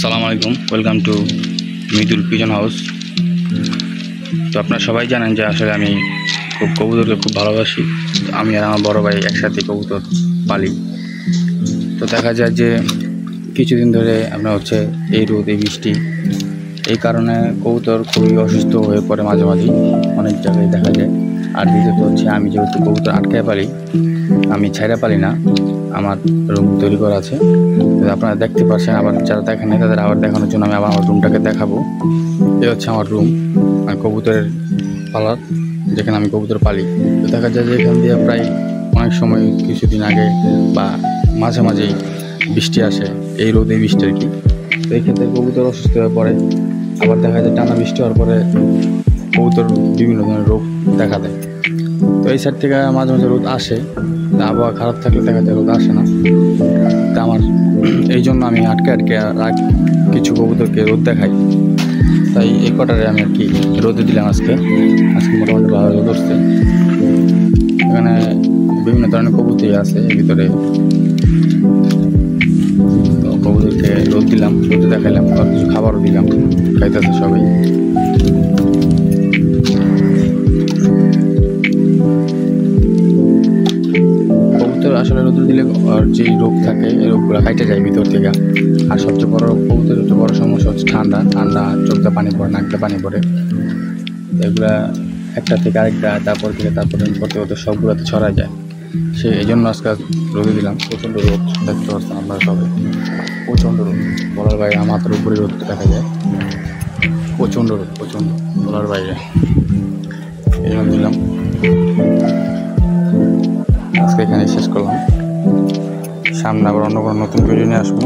আসসালামু আলাইকুম, welcome to Mridul pigeon house. তো আপনারা সবাই জানেন যে আসলে আমি কবুতরকে খুব ভালোবাসি। আমি আর আমার বড় ভাই একসাথে কবুতর পালি। তো দেখা যায় যে কিছুদিন ধরে আপনার হচ্ছে এই রোদ এই বৃষ্টি, এই কারণে কবুতর খুবই অসুস্থ হয়ে পড়ে মাঝে মাঝেই, অনেক জায়গায় দেখা যায়। আর দ্বিতীয়ত হচ্ছে আমি যেহেতু কবুতর আটকায় পালি, আমি ছাইড়া পালি না, আমার রুম তৈরি করা আছে। আপনারা দেখতে পাচ্ছেন, আবার যারা দেখেন না তাদের আবার দেখানোর জন্য আমি আবার আমার রুমটাকে দেখাবো। এই হচ্ছে আমার রুম, আর কবুতরের পালার, যেখানে আমি কবুতর পালি। তো দেখা যায় যে এখান দিয়ে প্রায় অনেক সময় কিছুদিন আগে বা মাঝে মাঝেই বৃষ্টি আসে, এই রোদে বৃষ্টি আর কি। তো এই ক্ষেত্রে কবুতর অসুস্থ হয়ে পড়ে। আবার দেখা যায় টানা বৃষ্টি হওয়ার পরে কবুতর বিভিন্ন ধরনের রোগ দেখা দেয়। তো এই সাইড থেকে মাঝে মাঝে রোদ আসে, তা আবহাওয়া খারাপ থাকলে দেখা যায় রোদ আসে না। তা আমার এই জন্য আমি আটকে কিছু কবুতরকে রোদ দেখাই। তাই এই কটারে আমি আর কি রোদে দিলাম আজকে মোটামুটি ভালো রোদ উঠছে। এখানে বিভিন্ন ধরনের কবুতরই আছে এর ভিতরে। তো কবুতরকে রোদ দিলাম, রোদে দেখাইলাম, আর কিছু খাবারও দিলাম, খাইতেছে সবাই। আসলে রোদে দিলে আর যে রোগ থাকে এই রোগগুলো কাটে যায় ভিতর থেকে। আর সবচেয়ে বড় কবুতরের সবচেয়ে বড় সমস্যা হচ্ছে ঠান্ডা চোখতে পানি পড়ে, নাকতে পানি পড়ে। এগুলা একটা থেকে আরেকটা, তারপর করতে করতে সবগুলোতে ছড়া যায়। এই জন্য আজকে রোদে দিলাম। প্রচণ্ড রোদ দেখতে পাচ্ছেন আপনারা সবাই, প্রচণ্ড রোদ, বলার বাইরে। আমার হাতের উপরে রোদ দেখা যায়, প্রচণ্ড রোদ, প্রচণ্ড বলার বাইরে। এই জন্য দিলাম, আজকে এখানে শেষ করলাম। সামনে আবার অন্য কোনো নতুন ভিডিও নিয়ে আসবো।